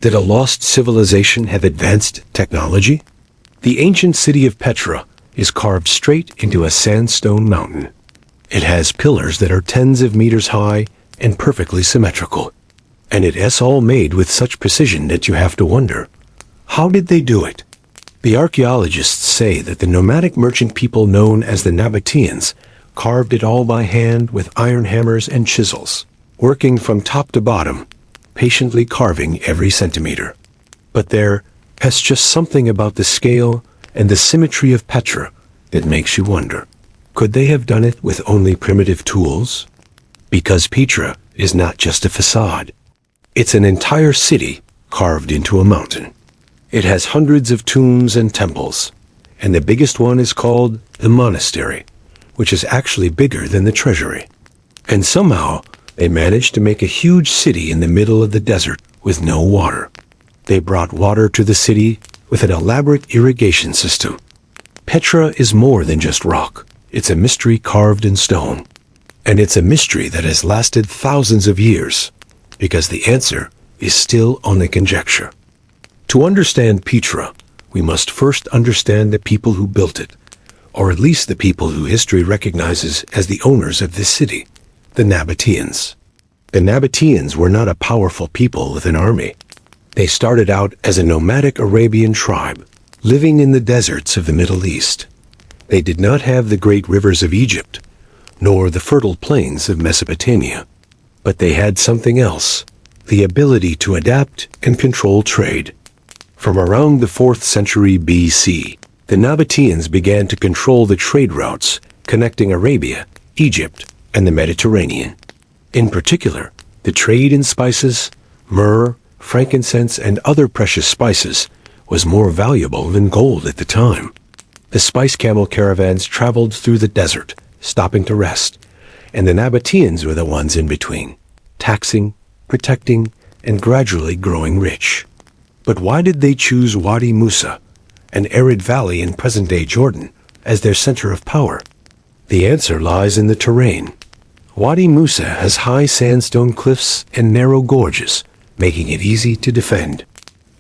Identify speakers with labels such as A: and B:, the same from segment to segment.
A: Did a lost civilization have advanced technology? The ancient city of Petra is carved straight into a sandstone mountain. It has pillars that are tens of meters high and perfectly symmetrical. And it is all made with such precision that you have to wonder, how did they do it? The archaeologists say that the nomadic merchant people known as the Nabataeans carved it all by hand with iron hammers and chisels, working from top to bottom, patiently carving every centimeter. But there's just something about the scale and the symmetry of Petra that makes you wonder, could they have done it with only primitive tools? Because Petra is not just a facade. It's an entire city carved into a mountain. It has hundreds of tombs and temples, and the biggest one is called the Monastery, which is actually bigger than the Treasury. And somehow, they managed to make a huge city in the middle of the desert with no water. They brought water to the city with an elaborate irrigation system. Petra is more than just rock. It's a mystery carved in stone. And it's a mystery that has lasted thousands of years, because the answer is still only conjecture. To understand Petra, we must first understand the people who built it, or at least the people who history recognizes as the owners of this city, the Nabataeans. The Nabataeans were not a powerful people with an army. They started out as a nomadic Arabian tribe, living in the deserts of the Middle East. They did not have the great rivers of Egypt, nor the fertile plains of Mesopotamia. But they had something else, the ability to adapt and control trade. From around the 4th century BC, the Nabataeans began to control the trade routes connecting Arabia, Egypt, and the Mediterranean. In particular, the trade in spices, myrrh, frankincense, and other precious spices was more valuable than gold at the time. The spice camel caravans traveled through the desert, stopping to rest, and the Nabataeans were the ones in between, taxing, protecting, and gradually growing rich. But why did they choose Wadi Musa, an arid valley in present-day Jordan, as their center of power? The answer lies in the terrain. Wadi Musa has high sandstone cliffs and narrow gorges, making it easy to defend.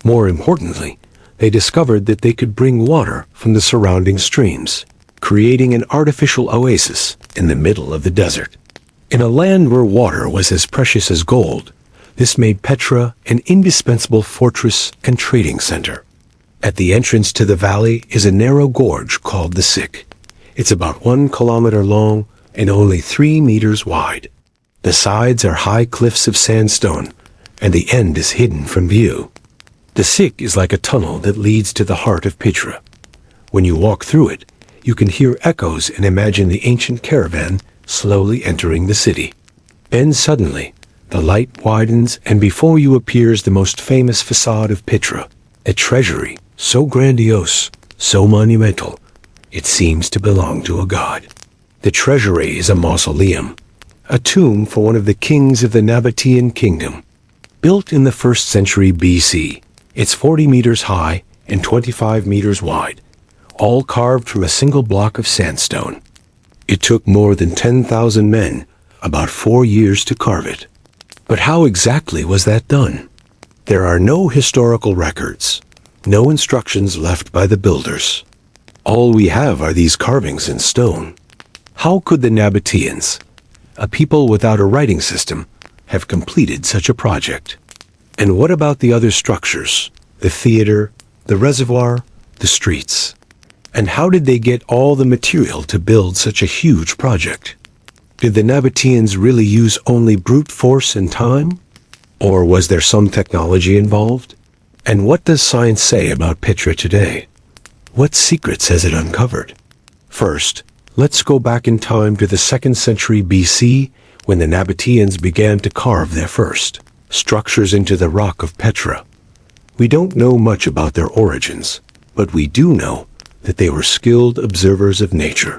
A: More importantly, they discovered that they could bring water from the surrounding streams, creating an artificial oasis in the middle of the desert. In a land where water was as precious as gold, this made Petra an indispensable fortress and trading center. At the entrance to the valley is a narrow gorge called the Sick. It's about 1 kilometer long and only 3 meters wide. The sides are high cliffs of sandstone, and the end is hidden from view. The Sick is like a tunnel that leads to the heart of Petra. When you walk through it, you can hear echoes and imagine the ancient caravan slowly entering the city. Then suddenly, the light widens, and before you appears the most famous facade of Petra, a treasury so grandiose, so monumental, it seems to belong to a god. The treasury is a mausoleum, a tomb for one of the kings of the Nabataean kingdom. Built in the 1st century BC, it's 40 meters high and 25 meters wide, all carved from a single block of sandstone. It took more than 10,000 men about 4 years to carve it. But how exactly was that done? There are no historical records, no instructions left by the builders. All we have are these carvings in stone. How could the Nabataeans, a people without a writing system, have completed such a project? And what about the other structures, the theater, the reservoir, the streets? And how did they get all the material to build such a huge project? Did the Nabataeans really use only brute force and time? Or was there some technology involved? And what does science say about Petra today? What secrets has it uncovered? First, let's go back in time to the 2nd century BC, when the Nabataeans began to carve their first structures into the rock of Petra. We don't know much about their origins, but we do know that they were skilled observers of nature.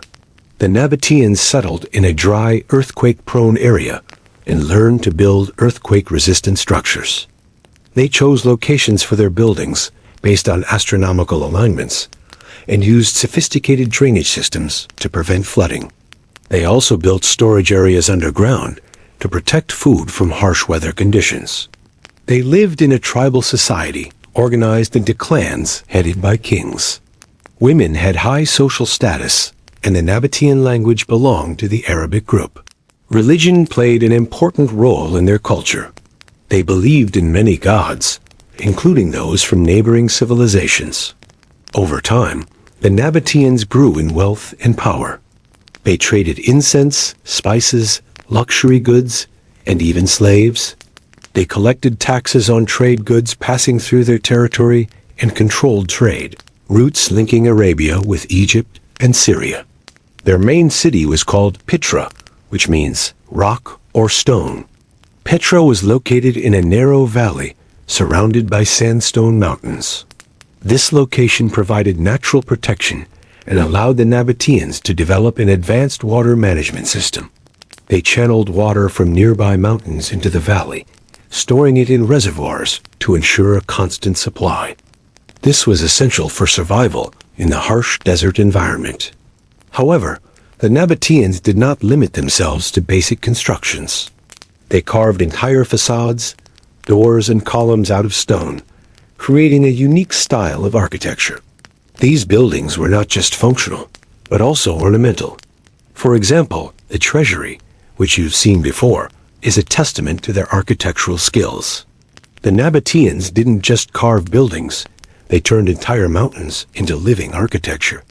A: The Nabataeans settled in a dry, earthquake-prone area and learned to build earthquake-resistant structures. They chose locations for their buildings based on astronomical alignments and used sophisticated drainage systems to prevent flooding. They also built storage areas underground to protect food from harsh weather conditions. They lived in a tribal society, organized into clans headed by kings. Women had high social status, and the Nabataean language belonged to the Arabic group. Religion played an important role in their culture. They believed in many gods, including those from neighboring civilizations. Over time, the Nabataeans grew in wealth and power. They traded incense, spices, luxury goods, and even slaves. They collected taxes on trade goods passing through their territory and controlled trade, routes linking Arabia with Egypt and Syria. Their main city was called Petra, which means rock or stone. Petra was located in a narrow valley surrounded by sandstone mountains. This location provided natural protection and allowed the Nabataeans to develop an advanced water management system. They channeled water from nearby mountains into the valley, storing it in reservoirs to ensure a constant supply. This was essential for survival in the harsh desert environment. However, the Nabataeans did not limit themselves to basic constructions. They carved entire façades, doors and columns out of stone, creating a unique style of architecture. These buildings were not just functional, but also ornamental. For example, the Treasury, which you've seen before, is a testament to their architectural skills. The Nabataeans didn't just carve buildings, they turned entire mountains into living architecture.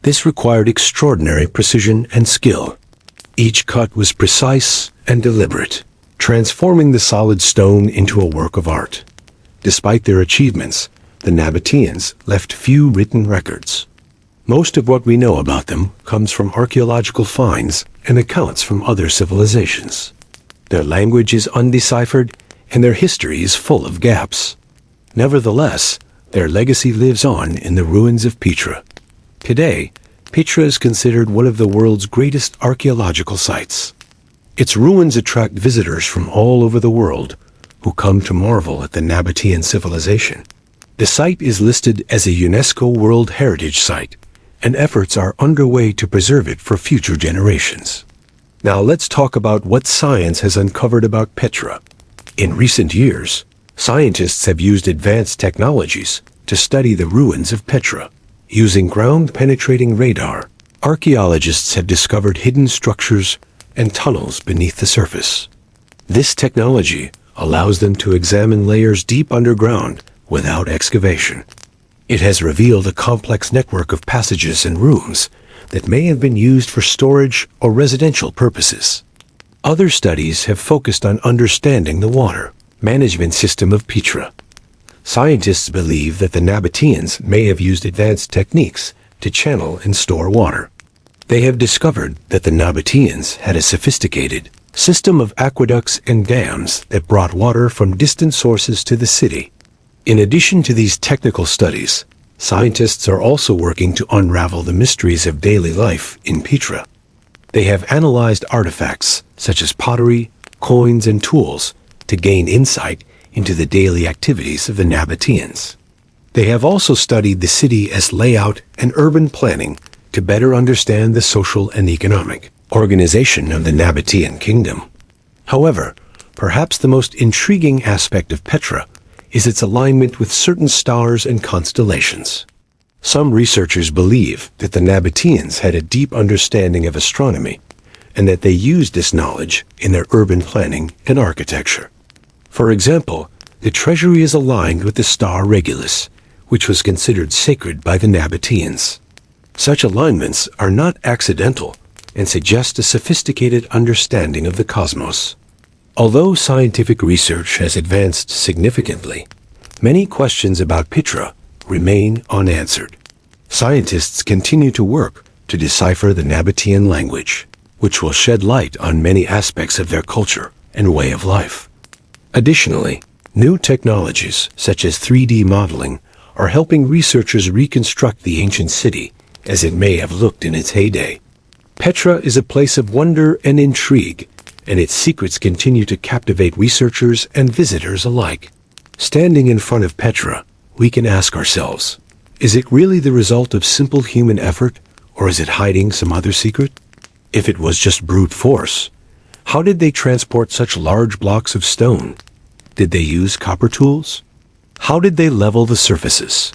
A: This required extraordinary precision and skill. Each cut was precise and deliberate, transforming the solid stone into a work of art. Despite their achievements, the Nabataeans left few written records. Most of what we know about them comes from archaeological finds and accounts from other civilizations. Their language is undeciphered, and their history is full of gaps. Nevertheless, their legacy lives on in the ruins of Petra. Today, Petra is considered one of the world's greatest archaeological sites. Its ruins attract visitors from all over the world who come to marvel at the Nabataean civilization. The site is listed as a UNESCO World Heritage Site, and efforts are underway to preserve it for future generations. Now let's talk about what science has uncovered about Petra. In recent years, scientists have used advanced technologies to study the ruins of Petra. Using ground-penetrating radar, archaeologists have discovered hidden structures and tunnels beneath the surface. This technology allows them to examine layers deep underground without excavation. It has revealed a complex network of passages and rooms that may have been used for storage or residential purposes. Other studies have focused on understanding the water management system of Petra. Scientists believe that the Nabataeans may have used advanced techniques to channel and store water. They have discovered that the Nabataeans had a sophisticated system of aqueducts and dams that brought water from distant sources to the city. In addition to these technical studies, scientists are also working to unravel the mysteries of daily life in Petra. They have analyzed artifacts such as pottery, coins, and tools to gain insight into the daily activities of the Nabataeans. They have also studied the city as layout and urban planning to better understand the social and economic organization of the Nabataean kingdom. However, perhaps the most intriguing aspect of Petra is its alignment with certain stars and constellations. Some researchers believe that the Nabataeans had a deep understanding of astronomy and that they used this knowledge in their urban planning and architecture. For example, the Treasury is aligned with the star Regulus, which was considered sacred by the Nabataeans. Such alignments are not accidental and suggest a sophisticated understanding of the cosmos. Although scientific research has advanced significantly, many questions about Petra remain unanswered. Scientists continue to work to decipher the Nabataean language, which will shed light on many aspects of their culture and way of life. Additionally, new technologies such as 3D modeling are helping researchers reconstruct the ancient city as it may have looked in its heyday. Petra is a place of wonder and intrigue, and its secrets continue to captivate researchers and visitors alike. Standing in front of Petra, we can ask ourselves, is it really the result of simple human effort, or is it hiding some other secret? If it was just brute force, how did they transport such large blocks of stone? Did they use copper tools? How did they level the surfaces?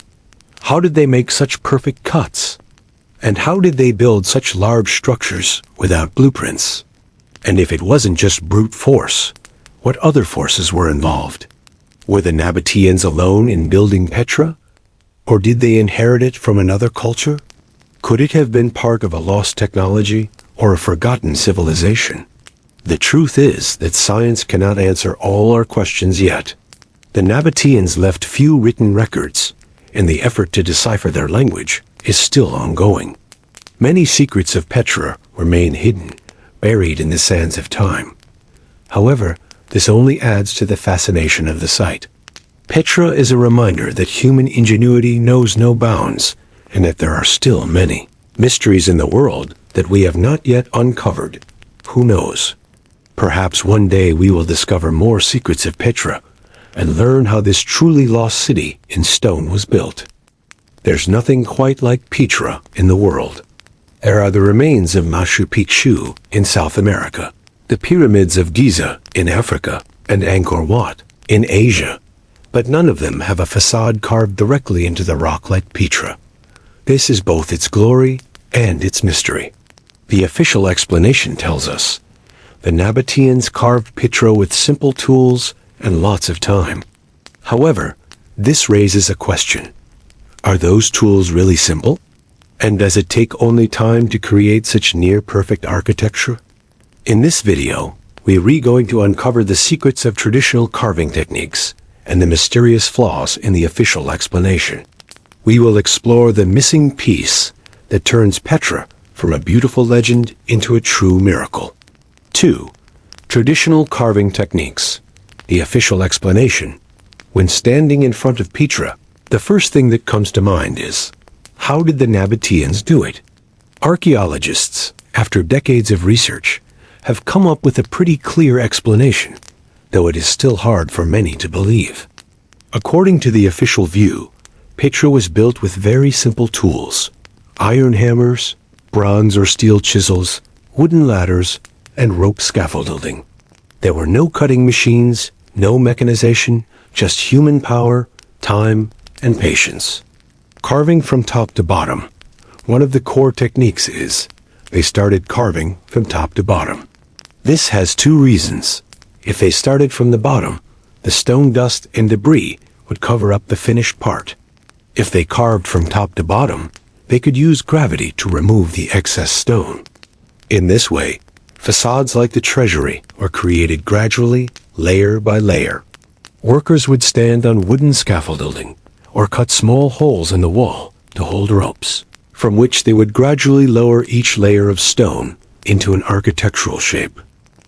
A: How did they make such perfect cuts? And how did they build such large structures without blueprints? And if it wasn't just brute force, what other forces were involved? Were the Nabataeans alone in building Petra? Or did they inherit it from another culture? Could it have been part of a lost technology or a forgotten civilization? The truth is that science cannot answer all our questions yet. The Nabataeans left few written records, and the effort to decipher their language is still ongoing. Many secrets of Petra remain hidden, buried in the sands of time. However, this only adds to the fascination of the site. Petra is a reminder that human ingenuity knows no bounds, and that there are still many mysteries in the world that we have not yet uncovered. Who knows? Perhaps one day we will discover more secrets of Petra and learn how this truly lost city in stone was built. There's nothing quite like Petra in the world. There are the remains of Machu Picchu in South America, the pyramids of Giza in Africa, and Angkor Wat in Asia, but none of them have a facade carved directly into the rock like Petra. This is both its glory and its mystery. The official explanation tells us the Nabataeans carved Petra with simple tools and lots of time. However, this raises a question. Are those tools really simple? And does it take only time to create such near-perfect architecture? In this video, we're going to uncover the secrets of traditional carving techniques and the mysterious flaws in the official explanation. We will explore the missing piece that turns Petra from a beautiful legend into a true miracle. 2. Traditional carving techniques. The official explanation. When standing in front of Petra, the first thing that comes to mind is, how did the Nabataeans do it? Archaeologists, after decades of research, have come up with a pretty clear explanation, though it is still hard for many to believe. According to the official view, Petra was built with very simple tools: iron hammers, bronze or steel chisels, wooden ladders, and rope scaffolding. There were no cutting machines, no mechanization, just human power, time, and patience. Carving from top to bottom. One of the core techniques is, they started carving from top to bottom. This has two reasons. If they started from the bottom, the stone dust and debris would cover up the finished part. If they carved from top to bottom, they could use gravity to remove the excess stone. In this way, façades like the Treasury were created gradually, layer by layer. Workers would stand on wooden scaffolding or cut small holes in the wall to hold ropes, from which they would gradually lower each layer of stone into an architectural shape.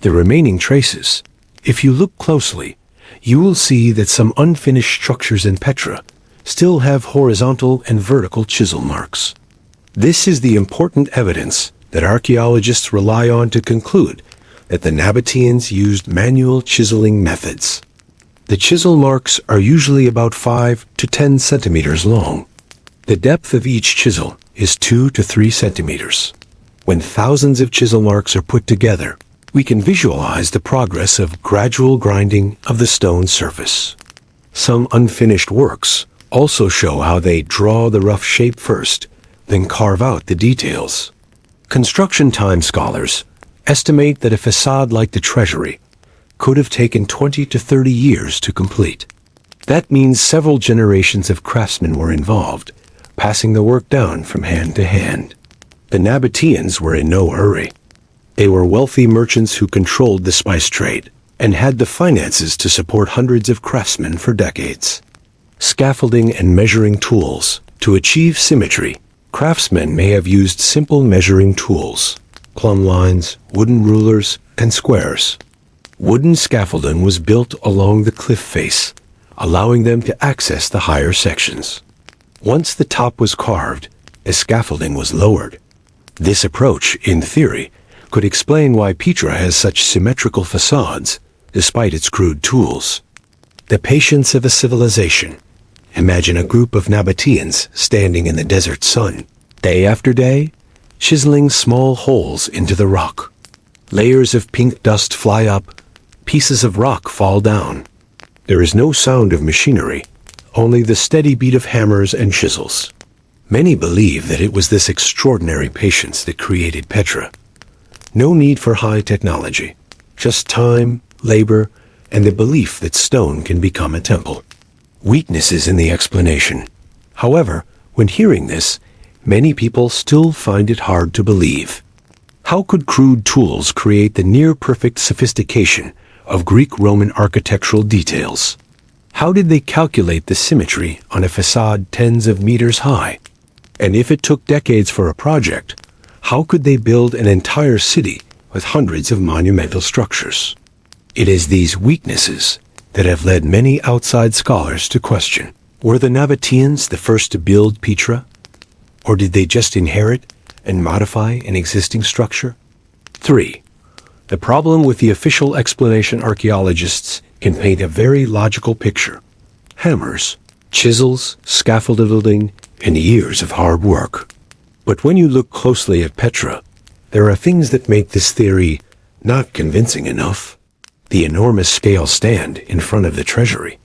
A: The remaining traces, if you look closely, you will see that some unfinished structures in Petra still have horizontal and vertical chisel marks. This is the important evidence that archaeologists rely on to conclude that the Nabataeans used manual chiseling methods. The chisel marks are usually about 5 to 10 centimeters long. The depth of each chisel is 2 to 3 centimeters. When thousands of chisel marks are put together, we can visualize the progress of gradual grinding of the stone surface. Some unfinished works also show how they draw the rough shape first, then carve out the details. Construction time scholars estimate that a facade like the Treasury could have taken 20 to 30 years to complete. That means several generations of craftsmen were involved, passing the work down from hand to hand. The Nabataeans were in no hurry. They were wealthy merchants who controlled the spice trade and had the finances to support hundreds of craftsmen for decades. Scaffolding and measuring tools. To achieve symmetry, craftsmen may have used simple measuring tools, plumb lines, wooden rulers, and squares. Wooden scaffolding was built along the cliff face, allowing them to access the higher sections. Once the top was carved, the scaffolding was lowered. This approach, in theory, could explain why Petra has such symmetrical facades, despite its crude tools. The patience of a civilization. Imagine a group of Nabataeans standing in the desert sun, day after day, chiseling small holes into the rock. Layers of pink dust fly up, pieces of rock fall down. There is no sound of machinery, only the steady beat of hammers and chisels. Many believe that it was this extraordinary patience that created Petra. No need for high technology, just time, labor, and the belief that stone can become a temple. Weaknesses in the explanation. However, when hearing this, many people still find it hard to believe. How could crude tools create the near-perfect sophistication of Greek-Roman architectural details? How did they calculate the symmetry on a façade tens of meters high? And if it took decades for a project, how could they build an entire city with hundreds of monumental structures? It is these weaknesses that have led many outside scholars to question, were the Nabataeans the first to build Petra? Or did they just inherit and modify an existing structure? 3. The problem with the official explanation. Archaeologists can paint a very logical picture. Hammers, chisels, scaffolding, and years of hard work. But when you look closely at Petra, there are things that make this theory not convincing enough. The enormous scale stand in front of the Treasury,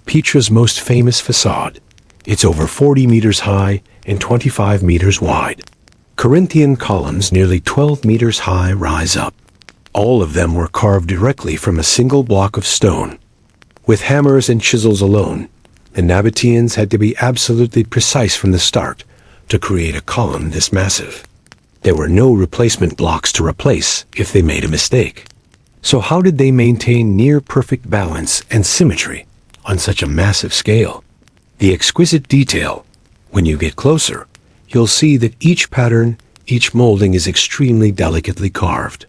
A: Petra's most famous facade. It's over 40 meters high and 25 meters wide. Corinthian columns nearly 12 meters high rise up. All of them were carved directly from a single block of stone. With hammers and chisels alone, the Nabataeans had to be absolutely precise from the start to create a column this massive. There were no replacement blocks to replace if they made a mistake. So how did they maintain near-perfect balance and symmetry on such a massive scale? The exquisite detail. When you get closer, you'll see that each pattern, each molding is extremely delicately carved.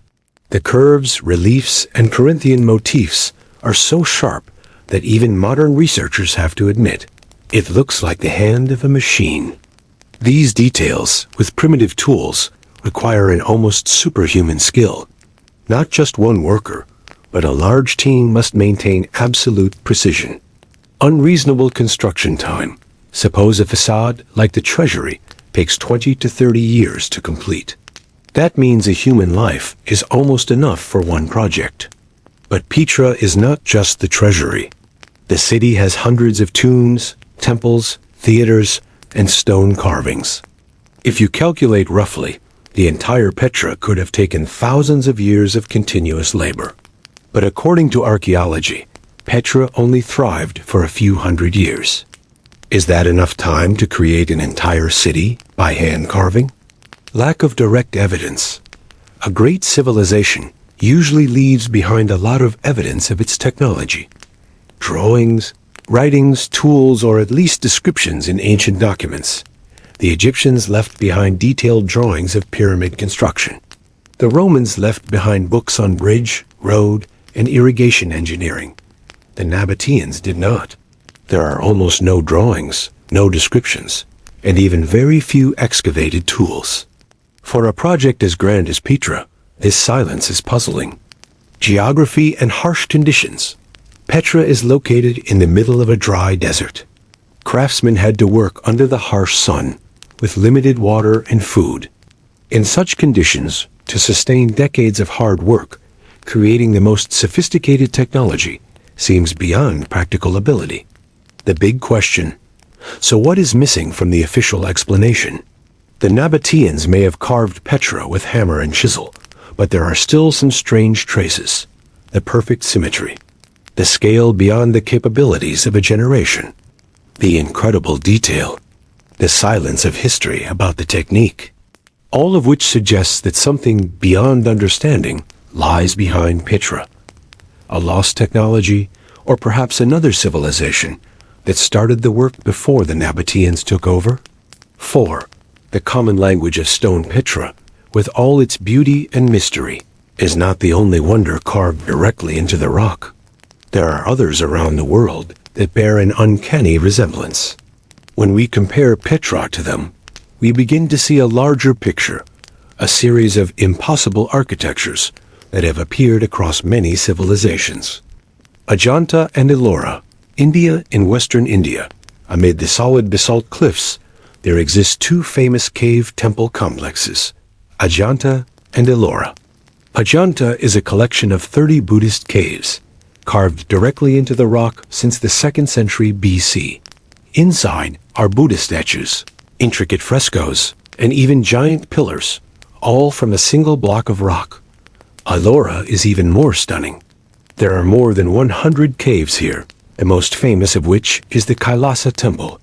A: The curves, reliefs, and Corinthian motifs are so sharp that even modern researchers have to admit it looks like the hand of a machine. These details, with primitive tools, require an almost superhuman skill. Not just one worker, but a large team must maintain absolute precision. Unreasonable construction time. Suppose a facade like the Treasury takes 20 to 30 years to complete. That means a human life is almost enough for one project. But Petra is not just the Treasury. The city has hundreds of tombs, temples, theaters, and stone carvings. If you calculate roughly, the entire Petra could have taken thousands of years of continuous labor. But according to archaeology, Petra only thrived for a few hundred years. Is that enough time to create an entire city by hand carving? Lack of direct evidence. A great civilization usually leaves behind a lot of evidence of its technology. Drawings, writings, tools, or at least descriptions in ancient documents. The Egyptians left behind detailed drawings of pyramid construction. The Romans left behind books on bridge, road, and irrigation engineering. The Nabataeans did not. There are almost no drawings, no descriptions, and even very few excavated tools. For a project as grand as Petra, this silence is puzzling. Geography and harsh conditions. Petra is located in the middle of a dry desert. Craftsmen had to work under the harsh sun, with limited water and food. In such conditions, to sustain decades of hard work, creating the most sophisticated technology seems beyond practical ability. The big question: so what is missing from the official explanation? The Nabataeans may have carved Petra with hammer and chisel, but there are still some strange traces. The perfect symmetry. The scale beyond the capabilities of a generation. The incredible detail. The silence of history about the technique. All of which suggests that something beyond understanding lies behind Petra. A lost technology, or perhaps another civilization that started the work before the Nabataeans took over? 4. The common language of stone Petra, with all its beauty and mystery, is not the only wonder carved directly into the rock. There are others around the world that bear an uncanny resemblance. When we compare Petra to them, we begin to see a larger picture, a series of impossible architectures that have appeared across many civilizations. Ajanta and Ellora, India and Western India. Amid the solid basalt cliffs, there exist two famous cave temple complexes, Ajanta and Ellora. Ajanta is a collection of 30 Buddhist caves, carved directly into the rock since the 2nd century BC. Inside are Buddha statues, intricate frescoes, and even giant pillars, all from a single block of rock. Ellora is even more stunning. There are more than 100 caves here, the most famous of which is the Kailasa Temple.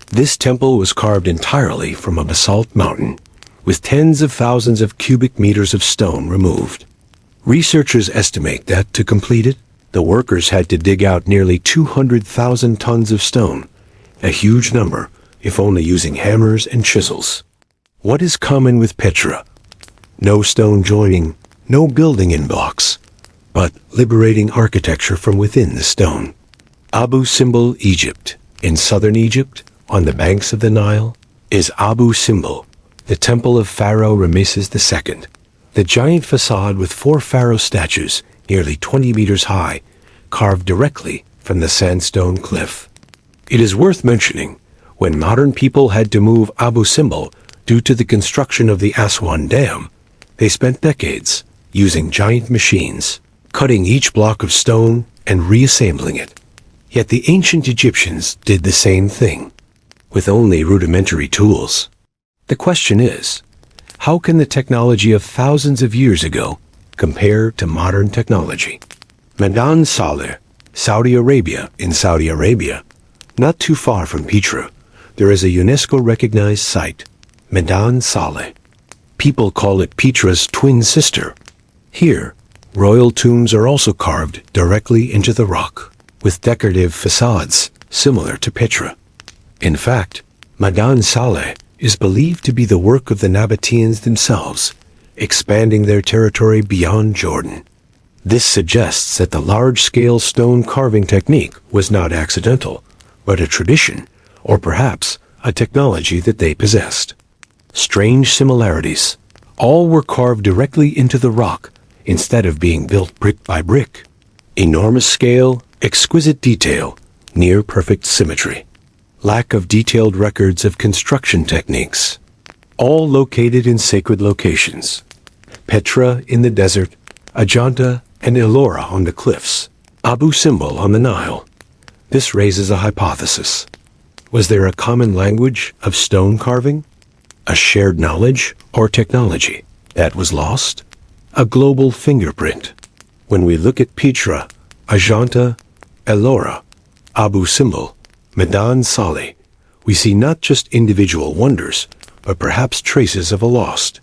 A: This temple was carved entirely from a basalt mountain, with tens of thousands of cubic meters of stone removed. Researchers estimate that, to complete it, the workers had to dig out nearly 200,000 tons of stone, a huge number, if only using hammers and chisels. What is common with Petra? No stone joining, no building in blocks, but liberating architecture from within the stone. Abu Simbel, Egypt. In southern Egypt, on the banks of the Nile, is Abu Simbel, the temple of Pharaoh Ramesses II. The giant facade with 4 pharaoh statues, nearly 20 meters high, carved directly from the sandstone cliff. It is worth mentioning, when modern people had to move Abu Simbel due to the construction of the Aswan Dam, they spent decades using giant machines, cutting each block of stone and reassembling it. Yet the ancient Egyptians did the same thing, with only rudimentary tools. The question is, how can the technology of thousands of years ago compare to modern technology? Medan Saleh, Saudi Arabia. In Saudi Arabia, not too far from Petra, there is a UNESCO-recognized site, Medan Saleh. People call it Petra's twin sister. Here, royal tombs are also carved directly into the rock, with decorative facades similar to Petra. In fact, Medan Saleh is believed to be the work of the Nabataeans themselves, expanding their territory beyond Jordan. This suggests that the large-scale stone carving technique was not accidental, but a tradition, or perhaps a technology that they possessed. Strange similarities. All were carved directly into the rock instead of being built brick by brick. Enormous scale, exquisite detail, near-perfect symmetry. Lack of detailed records of construction techniques. All located in sacred locations. Petra in the desert, Ajanta and Ellora on the cliffs, Abu Simbel on the Nile. This raises a hypothesis. Was there a common language of stone carving? A shared knowledge or technology that was lost? A global fingerprint. When we look at Petra, Ajanta, Ellora, Abu Simbel, Medan Saleh, we see not just individual wonders, but perhaps traces of a lost.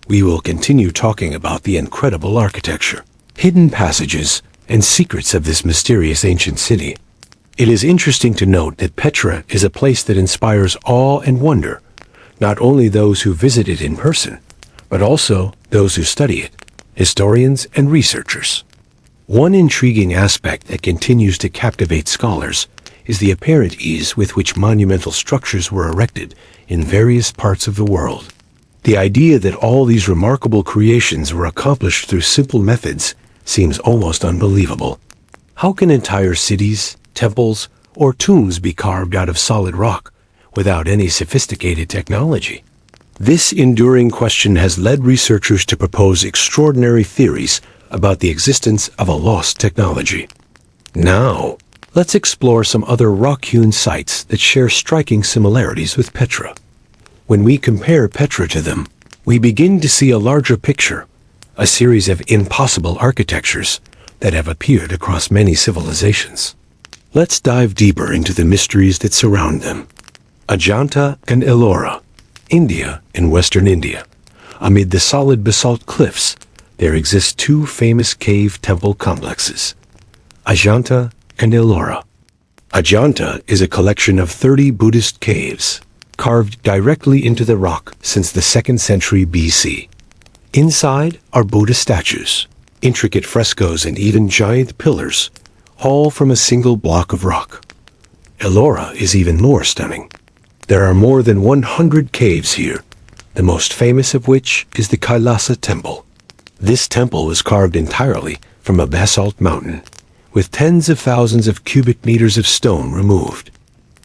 A: We will continue talking about the incredible architecture, hidden passages, and secrets of this mysterious ancient city. It is interesting to note that Petra is a place that inspires awe and wonder, not only those who visit it in person, but also those who study it, historians and researchers. One intriguing aspect that continues to captivate scholars is the apparent ease with which monumental structures were erected in various parts of the world. The idea that all these remarkable creations were accomplished through simple methods seems almost unbelievable. How can entire cities, temples, or tombs be carved out of solid rock without any sophisticated technology? This enduring question has led researchers to propose extraordinary theories about the existence of a lost technology. Now, let's explore some other rock-hewn sites that share striking similarities with Petra. When we compare Petra to them, we begin to see a larger picture, a series of impossible architectures that have appeared across many civilizations. Let's dive deeper into the mysteries that surround them. Ajanta and Ellora, India and Western India. Amid the solid basalt cliffs, there exist 2 famous cave temple complexes, Ajanta and Ellora. Ajanta is a collection of 30 Buddhist caves, carved directly into the rock since the 2nd century BC. Inside are Buddha statues, intricate frescoes and even giant pillars, all from a single block of rock. Ellora is even more stunning. There are more than 100 caves here, the most famous of which is the Kailasa Temple. This temple was carved entirely from a basalt mountain, with tens of thousands of cubic meters of stone removed.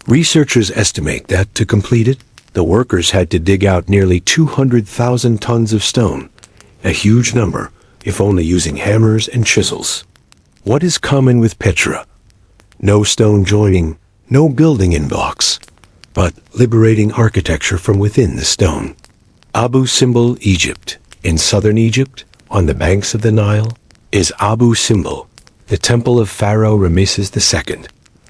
A: Researchers estimate that, to complete it, the workers had to dig out nearly 200,000 tons of stone, a huge number, if only using hammers and chisels. What is common with Petra? No stone joining, no building in blocks, but liberating architecture from within the stone. Abu Simbel, Egypt. In southern Egypt, on the banks of the Nile, is Abu Simbel, the temple of Pharaoh Ramesses II.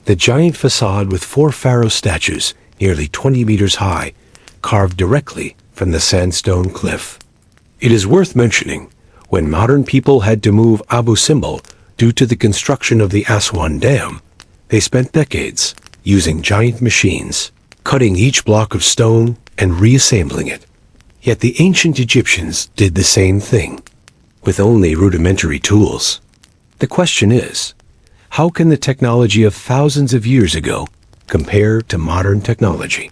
A: The giant facade with 4 pharaoh statues, nearly 20 meters high, carved directly from the sandstone cliff. It is worth mentioning, when modern people had to move Abu Simbel due to the construction of the Aswan Dam, they spent decades using giant machines, cutting each block of stone and reassembling it. Yet the ancient Egyptians did the same thing, with only rudimentary tools. The question is, how can the technology of thousands of years ago compare to modern technology?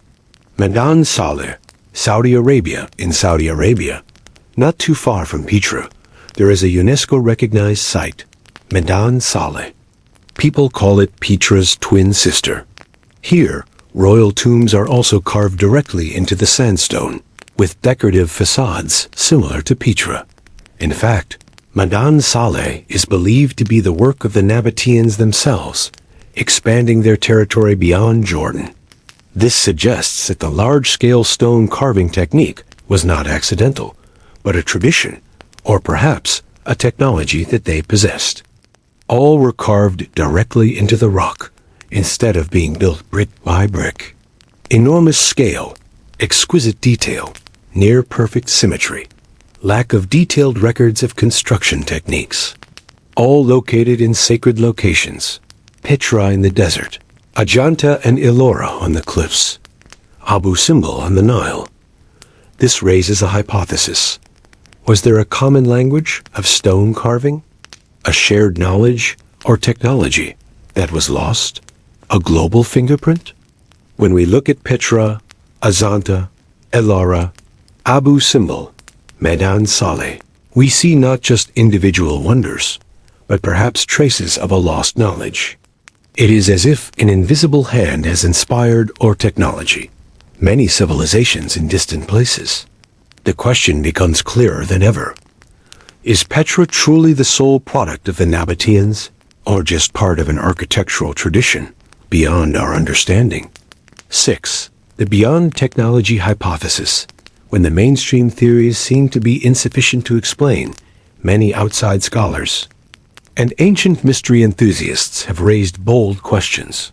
A: Medan Saleh, Saudi Arabia. In Saudi Arabia, not too far from Petra, there is a UNESCO-recognized site, Medan Saleh. People call it Petra's twin sister. Here, royal tombs are also carved directly into the sandstone, with decorative facades similar to Petra. In fact, Medan Saleh is believed to be the work of the Nabataeans themselves, expanding their territory beyond Jordan. This suggests that the large-scale stone carving technique was not accidental, but a tradition, or perhaps a technology that they possessed. All were carved directly into the rock, instead of being built brick by brick. Enormous scale, exquisite detail, near-perfect symmetry, lack of detailed records of construction techniques. All located in sacred locations, Petra in the desert, Ajanta and Ellora on the cliffs, Abu Simbel on the Nile. This raises a hypothesis. Was there a common language of stone carving? A shared knowledge or technology that was lost? A global fingerprint? When we look at Petra, Ajanta, Ellora, Abu Simbel, Medan Saleh, we see not just individual wonders, but perhaps traces of a lost knowledge. It is as if an invisible hand has inspired our technology, many civilizations in distant places. The question becomes clearer than ever. Is Petra truly the sole product of the Nabataeans, or just part of an architectural tradition beyond our understanding? 6. The beyond technology hypothesis. When the mainstream theories seem to be insufficient to explain many outside scholars, and ancient mystery enthusiasts have raised bold questions.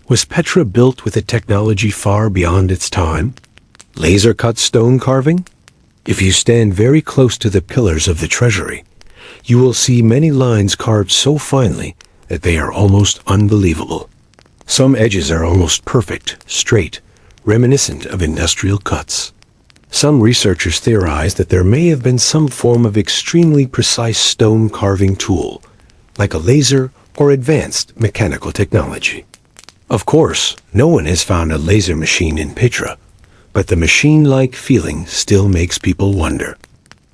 A: Was Petra built with a technology far beyond its time? Laser-cut stone carving? If you stand very close to the pillars of the Treasury, you will see many lines carved so finely that they are almost unbelievable. Some edges are almost perfect, straight, reminiscent of industrial cuts. Some researchers theorize that there may have been some form of extremely precise stone carving tool, like a laser or advanced mechanical technology. Of course, no one has found a laser machine in Petra, but the machine-like feeling still makes people wonder.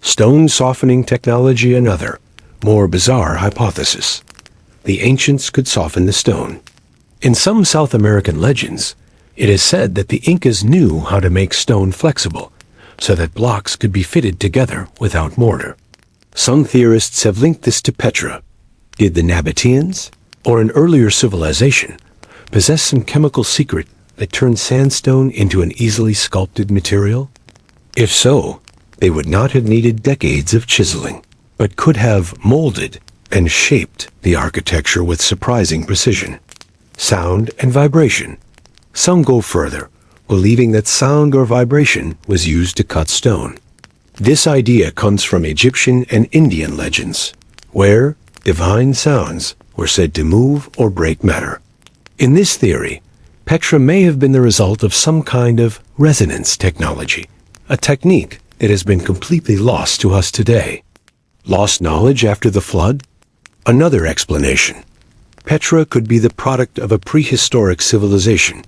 A: Stone softening technology, another, more bizarre hypothesis. The ancients could soften the stone. In some South American legends, it is said that the Incas knew how to make stone flexible, so that blocks could be fitted together without mortar. Some theorists have linked this to Petra. Did the Nabataeans, or an earlier civilization, possess some chemical secret that turned sandstone into an easily sculpted material? If so, they would not have needed decades of chiseling, but could have molded and shaped the architecture with surprising precision. Sound and vibration. Some go further, believing that sound or vibration was used to cut stone. This idea comes from Egyptian and Indian legends, where divine sounds were said to move or break matter. In this theory, Petra may have been the result of some kind of resonance technology, a technique that has been completely lost to us today. Lost knowledge after the flood? Another explanation. Petra could be the product of a prehistoric civilization,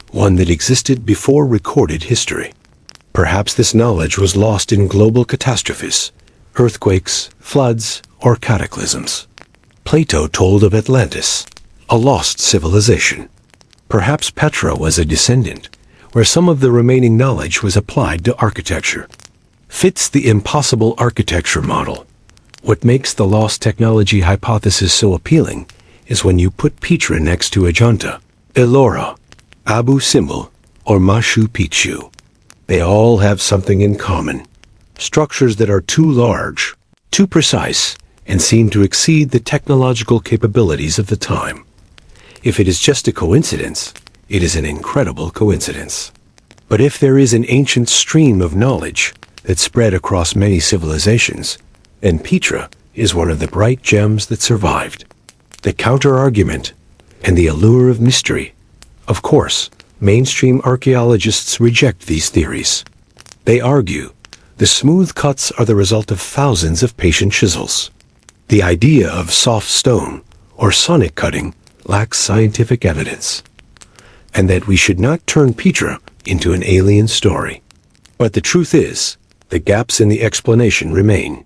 A: one that existed before recorded history. Perhaps this knowledge was lost in global catastrophes, earthquakes, floods, or cataclysms. Plato told of Atlantis, a lost civilization. Perhaps Petra was a descendant, where some of the remaining knowledge was applied to architecture. Fits the impossible architecture model. What makes the lost technology hypothesis so appealing is when you put Petra next to Ajanta, Ellora, Abu Simbel, or Machu Picchu. They all have something in common. Structures that are too large, too precise, and seem to exceed the technological capabilities of the time. If it is just a coincidence, it is an incredible coincidence. But if there is an ancient stream of knowledge that spread across many civilizations, then Petra is one of the bright gems that survived. The counter-argument and the allure of mystery. Of course, mainstream archaeologists reject these theories. They argue the smooth cuts are the result of thousands of patient chisels. The idea of soft stone or sonic cutting lacks scientific evidence, and that we should not turn Petra into an alien story. But the truth is, the gaps in the explanation remain.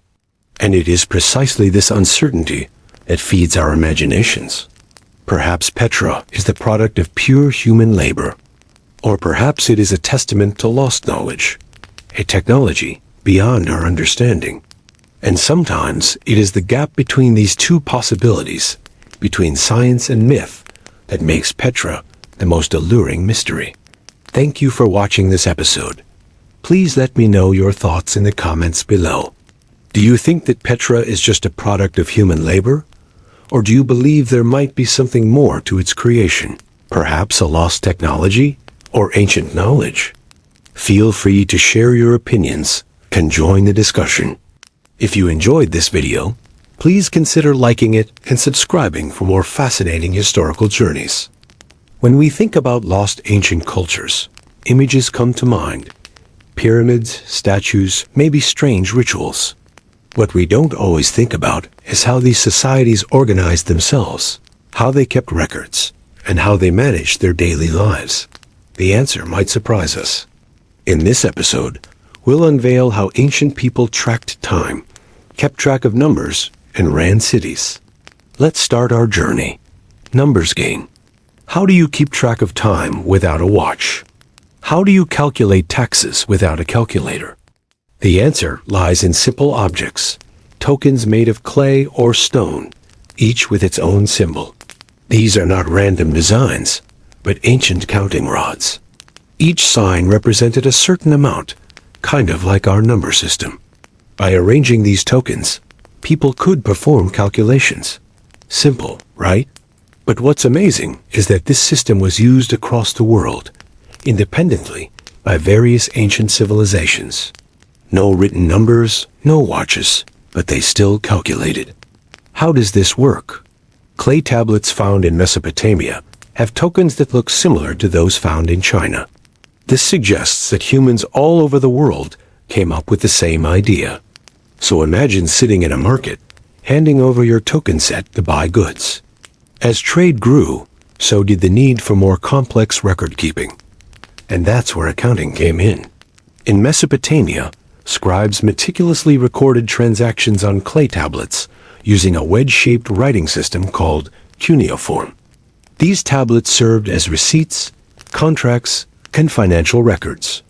A: And it is precisely this uncertainty that feeds our imaginations. Perhaps Petra is the product of pure human labor. Or perhaps it is a testament to lost knowledge, a technology beyond our understanding. And sometimes it is the gap between these two possibilities, between science and myth, that makes Petra the most alluring mystery. Thank you for watching this episode. Please let me know your thoughts in the comments below. Do you think that Petra is just a product of human labor? Or do you believe there might be something more to its creation? Perhaps a lost technology or ancient knowledge? Feel free to share your opinions and join the discussion. If you enjoyed this video, please consider liking it and subscribing for more fascinating historical journeys. When we think about lost ancient cultures, images come to mind. Pyramids, statues, maybe strange rituals. What we don't always think about is how these societies organized themselves, how they kept records, and how they managed their daily lives. The answer might surprise us. In this episode, we'll unveil how ancient people tracked time, kept track of numbers, and ran cities. Let's start our journey. Numbers game. How do you keep track of time without a watch? How do you calculate taxes without a calculator? The answer lies in simple objects, tokens made of clay or stone, each with its own symbol. These are not random designs, but ancient counting rods. Each sign represented a certain amount, kind of like our number system. By arranging these tokens, people could perform calculations. Simple, right? But what's amazing is that this system was used across the world, independently, by various ancient civilizations. No written numbers, no watches, but they still calculated. How does this work? Clay tablets found in Mesopotamia have tokens that look similar to those found in China. This suggests that humans all over the world came up with the same idea. So imagine sitting in a market, handing over your token set to buy goods. As trade grew, so did the need for more complex record keeping. And that's where accounting came in. In Mesopotamia, scribes meticulously recorded transactions on clay tablets using a wedge-shaped writing system called cuneiform. These tablets served as receipts, contracts, and financial records.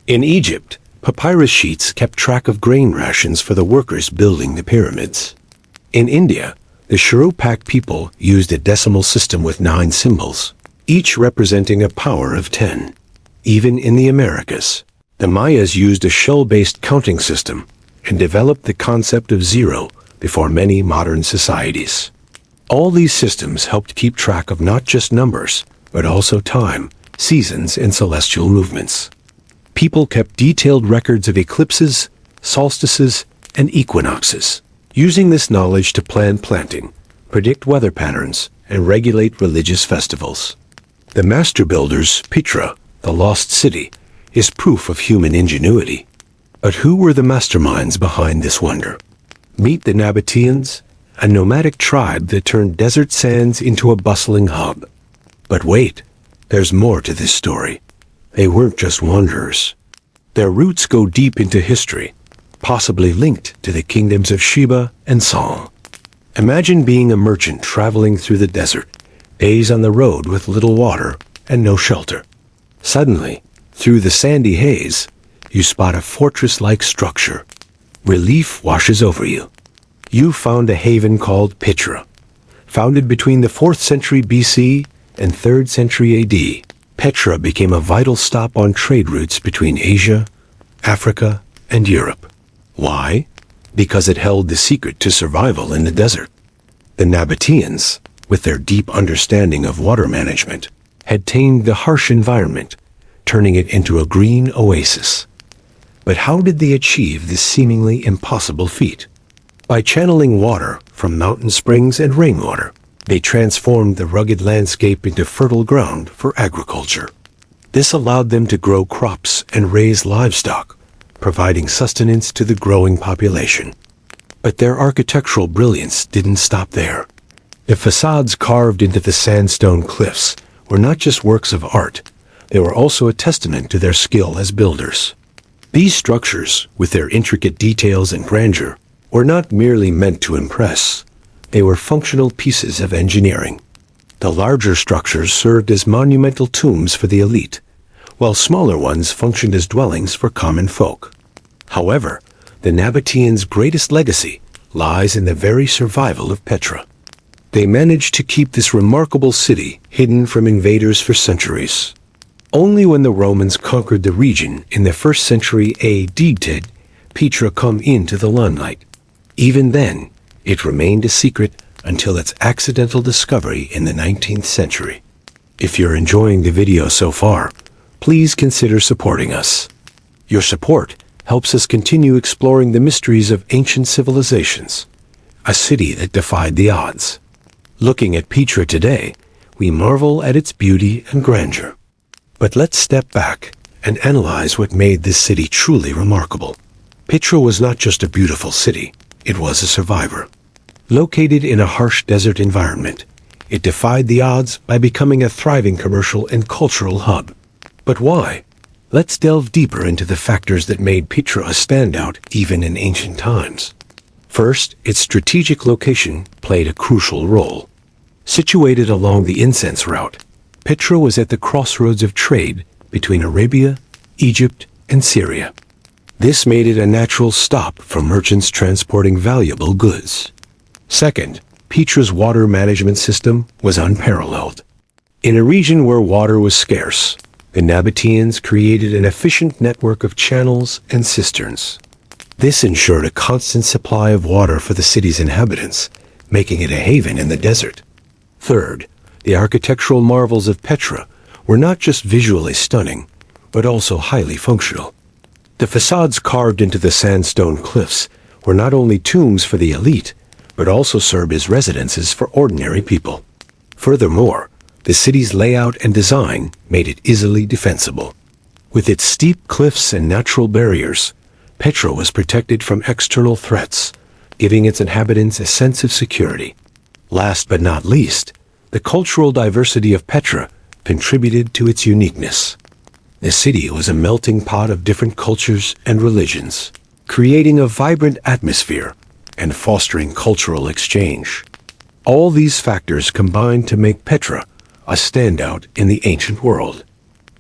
A: In Egypt, papyrus sheets kept track of grain rations for the workers building the pyramids. In India, the Shurupak people used a decimal system with 9 symbols, each representing a power of 10. Even in the Americas, the Mayas used a shell-based counting system and developed the concept of zero before many modern societies. All these systems helped keep track of not just numbers, but also time, seasons, and celestial movements. People kept detailed records of eclipses, solstices, and equinoxes, using this knowledge to plan planting, predict weather patterns, and regulate religious festivals. The master builders, Petra, the lost city, is proof of human ingenuity. But who were the masterminds behind this wonder? Meet the Nabataeans, a nomadic tribe that turned desert sands into a bustling hub. But wait, there's more to this story. They weren't just wanderers. Their roots go deep into history, possibly linked to the kingdoms of Sheba and Saul. Imagine being a merchant traveling through the desert, days on the road with little water and no shelter. Suddenly, through the sandy haze, you spot a fortress-like structure. Relief washes over you. you found a haven called Petra. Founded between the 4th century BC and 3rd century AD, Petra became a vital stop on trade routes between Asia, Africa, and Europe. Why? Because it held the secret to survival in the desert. The Nabataeans, with their deep understanding of water management, had tamed the harsh environment, turning it into a green oasis. But how did they achieve this seemingly impossible feat? By channeling water from mountain springs and rainwater, they transformed the rugged landscape into fertile ground for agriculture. This allowed them to grow crops and raise livestock, providing sustenance to the growing population. But their architectural brilliance didn't stop there. The facades carved into the sandstone cliffs were not just works of art, they were also a testament to their skill as builders. These structures, with their intricate details and grandeur, were not merely meant to impress. They were functional pieces of engineering. The larger structures served as monumental tombs for the elite, while smaller ones functioned as dwellings for common folk. However, the Nabataeans' greatest legacy lies in the very survival of Petra. They managed to keep this remarkable city hidden from invaders for centuries. Only when the Romans conquered the region in the 1st century AD did Petra come into the limelight. Even then, it remained a secret until its accidental discovery in the 19th century. If you're enjoying the video so far, please consider supporting us. Your support helps us continue exploring the mysteries of ancient civilizations, a city that defied the odds. Looking at Petra today, we marvel at its beauty and grandeur. But let's step back and analyze what made this city truly remarkable. Petra was not just a beautiful city, it was a survivor. Located in a harsh desert environment, it defied the odds by becoming a thriving commercial and cultural hub. But why? Let's delve deeper into the factors that made Petra a standout even in ancient times. First, its strategic location played a crucial role. Situated along the incense route, Petra was at the crossroads of trade between Arabia, Egypt, and Syria. This made it a natural stop for merchants transporting valuable goods. Second, Petra's water management system was unparalleled. In a region where water was scarce, the Nabataeans created an efficient network of channels and cisterns. This ensured a constant supply of water for the city's inhabitants, making it a haven in the desert. Third, the architectural marvels of Petra were not just visually stunning, but also highly functional. The facades carved into the sandstone cliffs were not only tombs for the elite, but also served as residences for ordinary people. Furthermore, the city's layout and design made it easily defensible. With its steep cliffs and natural barriers, Petra was protected from external threats, giving its inhabitants a sense of security. Last but not least, the cultural diversity of Petra contributed to its uniqueness. The city was a melting pot of different cultures and religions, creating a vibrant atmosphere and fostering cultural exchange. All these factors combined to make Petra a standout in the ancient world.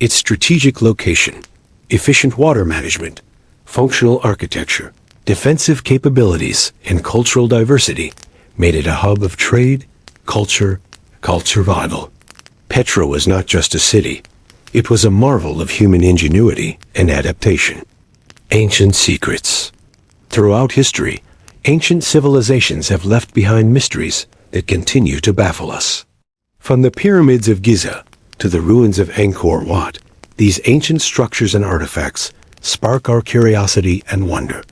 A: Its strategic location, efficient water management, functional architecture, defensive capabilities, and cultural diversity made it a hub of trade, culture, survival. Petra was not just a city. It was a marvel of human ingenuity and adaptation. Ancient secrets. Throughout history, ancient civilizations have left behind mysteries that continue to baffle us. From the pyramids of Giza to the ruins of Angkor Wat, these ancient structures and artifacts spark our curiosity and wonder.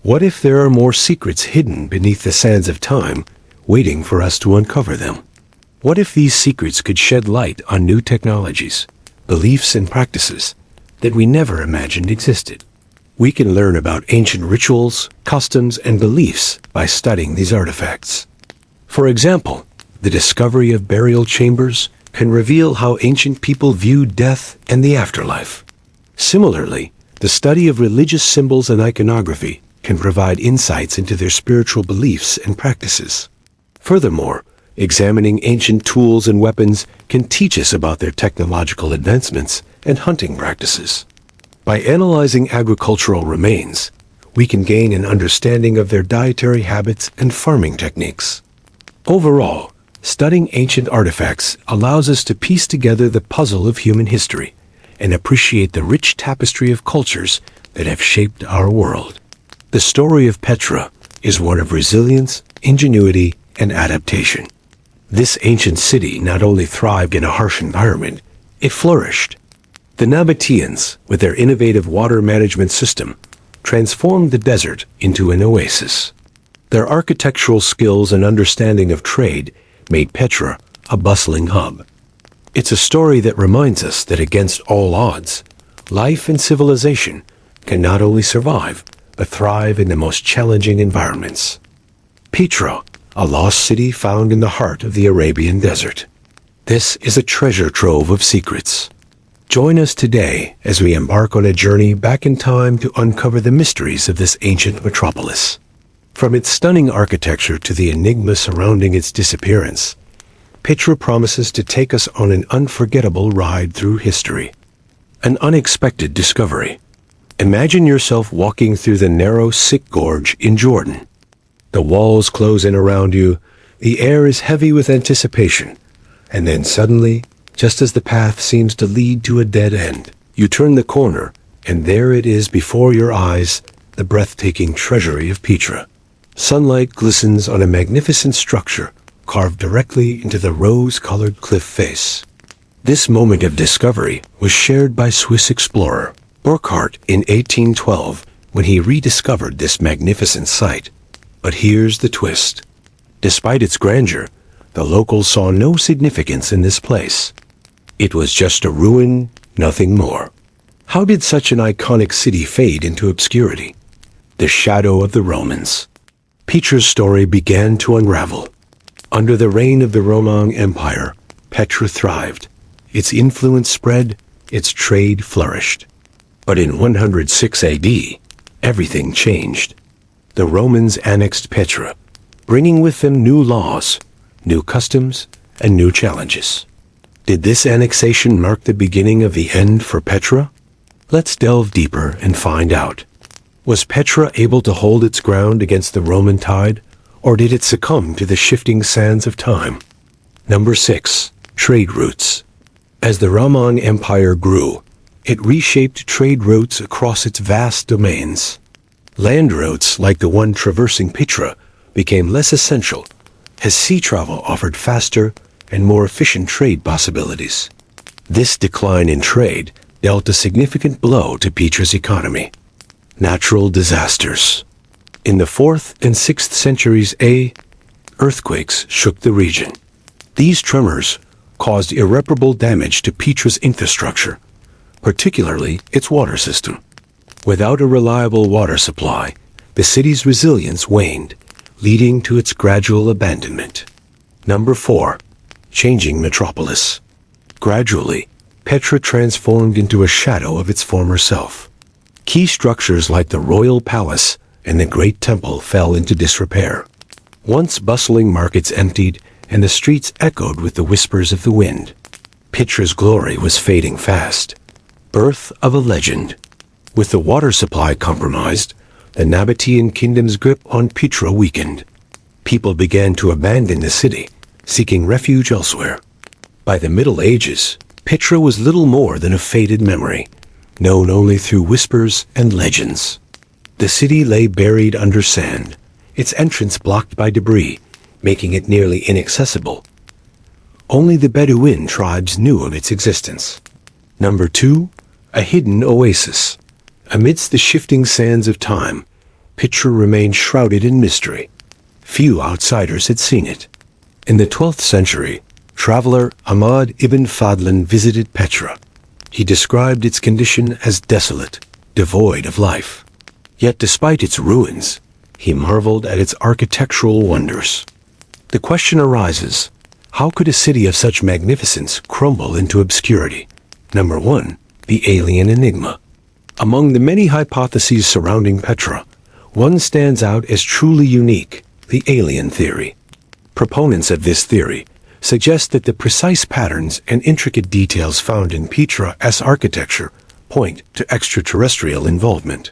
A: What if there are more secrets hidden beneath the sands of time, waiting for us to uncover them? What if these secrets could shed light on new technologies, beliefs and practices that we never imagined existed? We can learn about ancient rituals, customs, and beliefs by studying these artifacts. For example, the discovery of burial chambers can reveal how ancient people viewed death and the afterlife. Similarly, the study of religious symbols and iconography can provide insights into their spiritual beliefs and practices. Furthermore, examining ancient tools and weapons can teach us about their technological advancements and hunting practices. By analyzing agricultural remains, we can gain an understanding of their dietary habits and farming techniques. Overall, studying ancient artifacts allows us to piece together the puzzle of human history and appreciate the rich tapestry of cultures that have shaped our world. The story of Petra is one of resilience, ingenuity, and adaptation. This ancient city not only thrived in a harsh environment, it flourished. The Nabataeans, with their innovative water management system, transformed the desert into an oasis. Their architectural skills and understanding of trade made Petra a bustling hub. It's a story that reminds us that against all odds, life and civilization can not only survive, but thrive in the most challenging environments. Petra, a lost city found in the heart of the Arabian desert. This is a treasure trove of secrets. Join us today as we embark on a journey back in time to uncover the mysteries of this ancient metropolis. From its stunning architecture to the enigma surrounding its disappearance, Petra promises to take us on an unforgettable ride through history. An unexpected discovery. Imagine yourself walking through the narrow Siq Gorge in Jordan. The walls close in around you, the air is heavy with anticipation, and then suddenly, just as the path seems to lead to a dead end, you turn the corner, and there it is before your eyes, the breathtaking Treasury of Petra. Sunlight glistens on a magnificent structure carved directly into the rose-colored cliff face. This moment of discovery was shared by Swiss explorer Burckhardt in 1812 when he rediscovered this magnificent site. But here's the twist. Despite its grandeur, the locals saw no significance in this place. It was just a ruin, nothing more. How did such an iconic city fade into obscurity? The shadow of the Romans. Petra's story began to unravel. Under the reign of the Roman Empire, Petra thrived. Its influence spread, its trade flourished. But in 106 AD, everything changed. The Romans annexed Petra, bringing with them new laws, new customs, and new challenges. Did this annexation mark the beginning of the end for Petra? Let's delve deeper and find out. Was Petra able to hold its ground against the Roman tide, or did it succumb to the shifting sands of time? Number 6. Trade routes. As the Roman Empire grew, it reshaped trade routes across its vast domains. Land routes like the one traversing Petra became less essential, as sea travel offered faster and more efficient trade possibilities. This decline in trade dealt a significant blow to Petra's economy. Natural disasters. In the 4th and 6th centuries earthquakes shook the region. These tremors caused irreparable damage to Petra's infrastructure, particularly its water system. Without a reliable water supply, the city's resilience waned, leading to its gradual abandonment. Number 4. Changing metropolis. Gradually, Petra transformed into a shadow of its former self. Key structures like the royal palace and the great temple fell into disrepair. Once bustling markets emptied and the streets echoed with the whispers of the wind. Petra's glory was fading fast. Birth of a legend. With the water supply compromised, the Nabataean kingdom's grip on Petra weakened. People began to abandon the city, seeking refuge elsewhere. By the Middle Ages, Petra was little more than a faded memory, known only through whispers and legends. The city lay buried under sand, its entrance blocked by debris, making it nearly inaccessible. Only the Bedouin tribes knew of its existence. Number 2. A hidden oasis. Amidst the shifting sands of time, Petra remained shrouded in mystery. Few outsiders had seen it. In the 12th century, traveler Ahmad ibn Fadlan visited Petra. He described its condition as desolate, devoid of life. Yet despite its ruins, he marveled at its architectural wonders. The question arises, how could a city of such magnificence crumble into obscurity? Number 1. The alien enigma. Among the many hypotheses surrounding Petra, one stands out as truly unique, the alien theory. Proponents of this theory suggest that the precise patterns and intricate details found in Petra's architecture point to extraterrestrial involvement.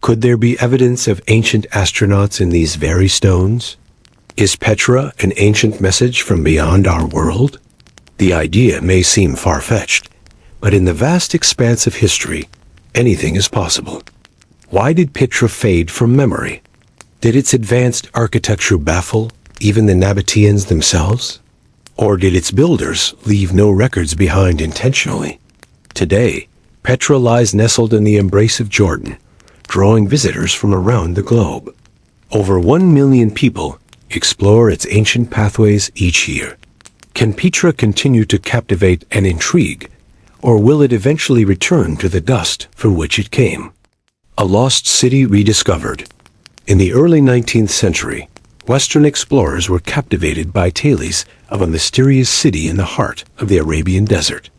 A: Could there be evidence of ancient astronauts in these very stones? Is Petra an ancient message from beyond our world? The idea may seem far-fetched, but in the vast expanse of history, anything is possible. Why did Petra fade from memory? Did its advanced architecture baffle even the Nabataeans themselves? Or did its builders leave no records behind intentionally? Today, Petra lies nestled in the embrace of Jordan, drawing visitors from around the globe. Over 1 million people explore its ancient pathways each year. Can Petra continue to captivate and intrigue, or will it eventually return to the dust from which it came? A lost city rediscovered. In the early 19th century, Western explorers were captivated by tales of a mysterious city in the heart of the Arabian desert.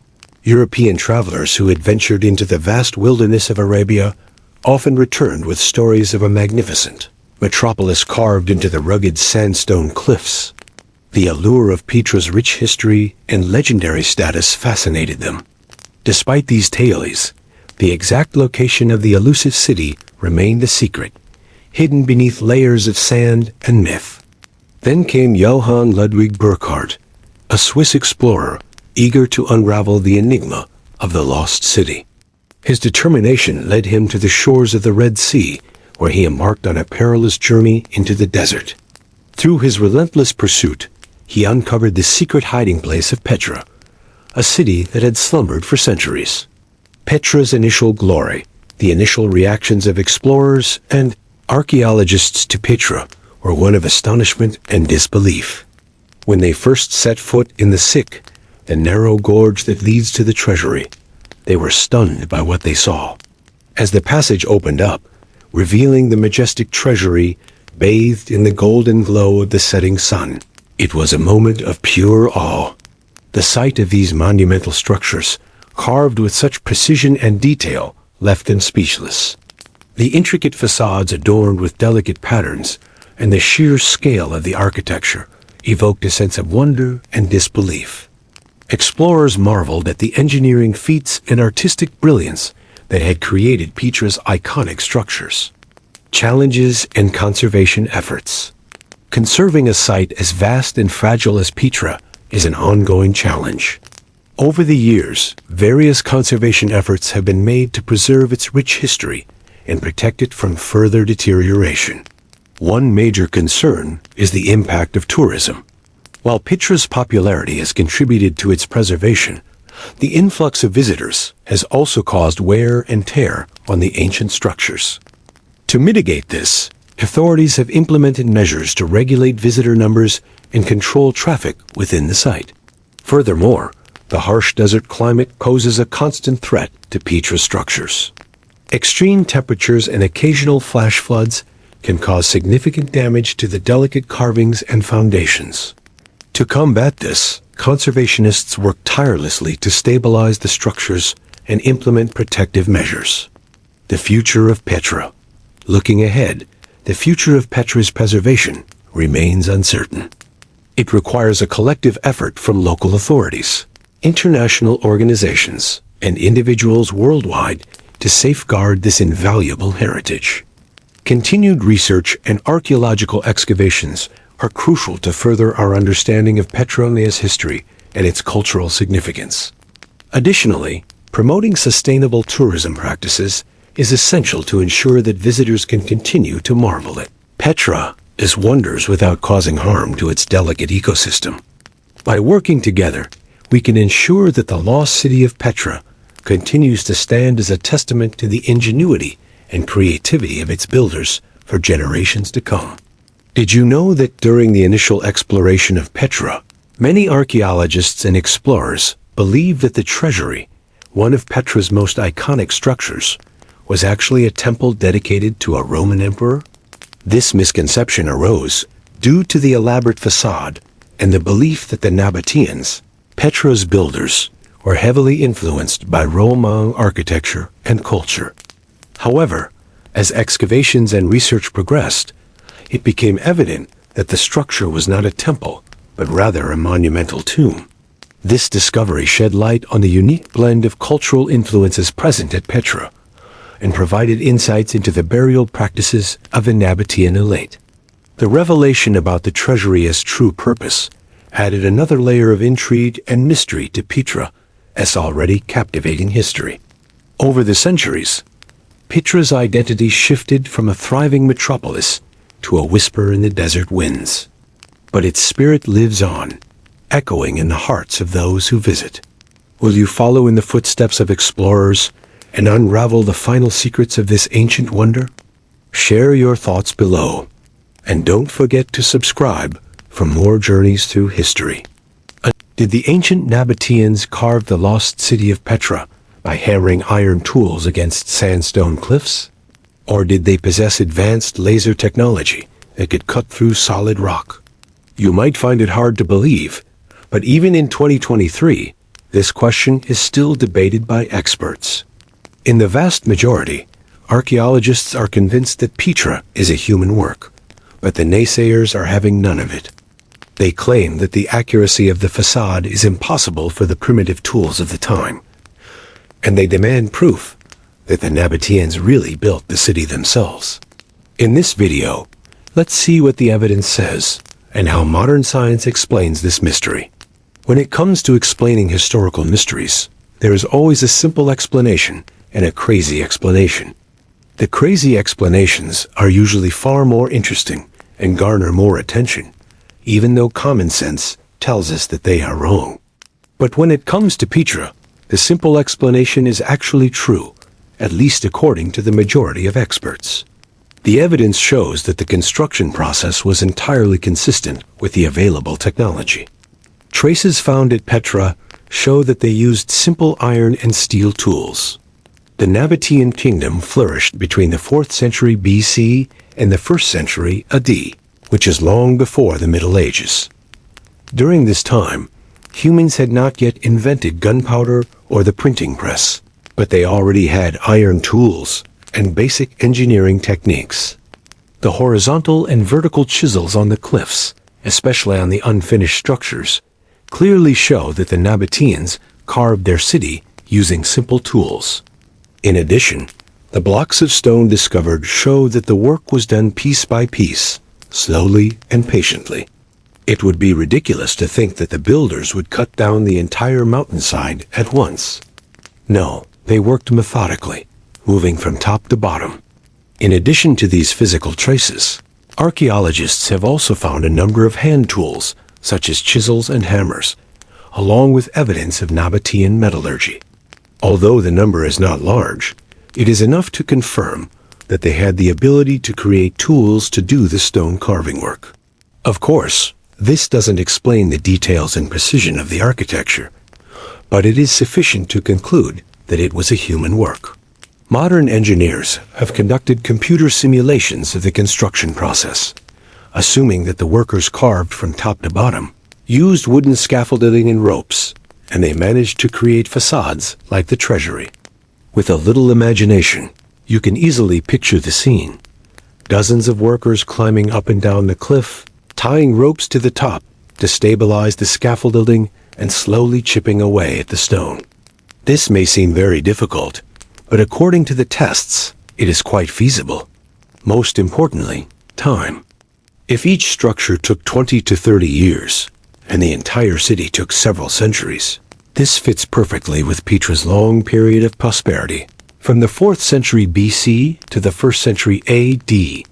A: European travelers who had ventured into the vast wilderness of Arabia often returned with stories of a magnificent metropolis carved into the rugged sandstone cliffs. The allure of Petra's rich history and legendary status fascinated them. Despite these tales, the exact location of the elusive city remained a secret, hidden beneath layers of sand and myth. Then came Johann Ludwig Burckhardt, a Swiss explorer eager to unravel the enigma of the lost city. His determination led him to the shores of the Red Sea, where he embarked on a perilous journey into the desert. Through his relentless pursuit, he uncovered the secret hiding place of Petra, a city that had slumbered for centuries. Petra's initial glory, the initial reactions of explorers and archaeologists to Petra, were one of astonishment and disbelief. When they first set foot in the Sick, the narrow gorge that leads to the Treasury, they were stunned by what they saw. As the passage opened up, revealing the majestic Treasury bathed in the golden glow of the setting sun, it was a moment of pure awe. The sight of these monumental structures, carved with such precision and detail, left them speechless. The intricate facades adorned with delicate patterns and the sheer scale of the architecture evoked a sense of wonder and disbelief. Explorers marveled at the engineering feats and artistic brilliance that had created Petra's iconic structures. Challenges and conservation efforts. Conserving a site as vast and fragile as Petra is an ongoing challenge. Over the years, various conservation efforts have been made to preserve its rich history and protect it from further deterioration. One major concern is the impact of tourism. While Petra's popularity has contributed to its preservation, the influx of visitors has also caused wear and tear on the ancient structures. To mitigate this, authorities have implemented measures to regulate visitor numbers and control traffic within the site. Furthermore, the harsh desert climate poses a constant threat to Petra's structures. Extreme temperatures and occasional flash floods can cause significant damage to the delicate carvings and foundations. To combat this, conservationists work tirelessly to stabilize the structures and implement protective measures. The future of Petra. Looking ahead, the future of Petra's preservation remains uncertain. It requires a collective effort from local authorities, international organizations, and individuals worldwide to safeguard this invaluable heritage. Continued research and archaeological excavations are crucial to further our understanding of Petra's history and its cultural significance. Additionally, promoting sustainable tourism practices is essential to ensure that visitors can continue to marvel at Petra as wonders without causing harm to its delicate ecosystem. By working together, we can ensure that the lost city of Petra continues to stand as a testament to the ingenuity and creativity of its builders for generations to come. Did you know that during the initial exploration of Petra, many archaeologists and explorers believed that the Treasury, one of Petra's most iconic structures, was actually a temple dedicated to a Roman emperor? This misconception arose due to the elaborate facade and the belief that the Nabataeans, Petra's builders, were heavily influenced by Roman architecture and culture. However, as excavations and research progressed, it became evident that the structure was not a temple, but rather a monumental tomb. This discovery shed light on the unique blend of cultural influences present at Petra, and provided insights into the burial practices of the Nabataean elite. The revelation about the treasury as true purpose added another layer of intrigue and mystery to Petra's already captivating history. Over the centuries, Petra's identity shifted from a thriving metropolis to a whisper in the desert winds. But its spirit lives on, echoing in the hearts of those who visit. Will you follow in the footsteps of explorers and unravel the final secrets of this ancient wonder? Share your thoughts below, and don't forget to subscribe for more journeys through history. Did the ancient Nabataeans carve the lost city of Petra by hammering iron tools against sandstone cliffs? Or did they possess advanced laser technology that could cut through solid rock? You might find it hard to believe, but even in 2023, this question is still debated by experts. In the vast majority, archaeologists are convinced that Petra is a human work, but the naysayers are having none of it. They claim that the accuracy of the facade is impossible for the primitive tools of the time, and they demand proof that the Nabataeans really built the city themselves. In this video, let's see what the evidence says and how modern science explains this mystery. When it comes to explaining historical mysteries, there is always a simple explanation and a crazy explanation. The crazy explanations are usually far more interesting and garner more attention, even though common sense tells us that they are wrong. But when it comes to Petra, the simple explanation is actually true, at least according to the majority of experts. The evidence shows that the construction process was entirely consistent with the available technology. Traces found at Petra show that they used simple iron and steel tools. The Nabataean kingdom flourished between the 4th century BC and the 1st century AD, which is long before the Middle Ages. During this time, humans had not yet invented gunpowder or the printing press, but they already had iron tools and basic engineering techniques. The horizontal and vertical chisels on the cliffs, especially on the unfinished structures, clearly show that the Nabataeans carved their city using simple tools. In addition, the blocks of stone discovered show that the work was done piece by piece, slowly and patiently. It would be ridiculous to think that the builders would cut down the entire mountainside at once. No, they worked methodically, moving from top to bottom. In addition to these physical traces, archaeologists have also found a number of hand tools, such as chisels and hammers, along with evidence of Nabataean metallurgy. Although the number is not large, it is enough to confirm that they had the ability to create tools to do the stone carving work. Of course, this doesn't explain the details and precision of the architecture, but it is sufficient to conclude that it was a human work. Modern engineers have conducted computer simulations of the construction process, assuming that the workers carved from top to bottom, used wooden scaffolding and ropes, and they managed to create facades like the Treasury. With a little imagination, you can easily picture the scene. Dozens of workers climbing up and down the cliff, tying ropes to the top to stabilize the scaffolding and slowly chipping away at the stone. This may seem very difficult, but according to the tests, it is quite feasible. Most importantly, time. If each structure took 20 to 30 years, and the entire city took several centuries, this fits perfectly with Petra's long period of prosperity. From the 4th century BC to the 1st century AD,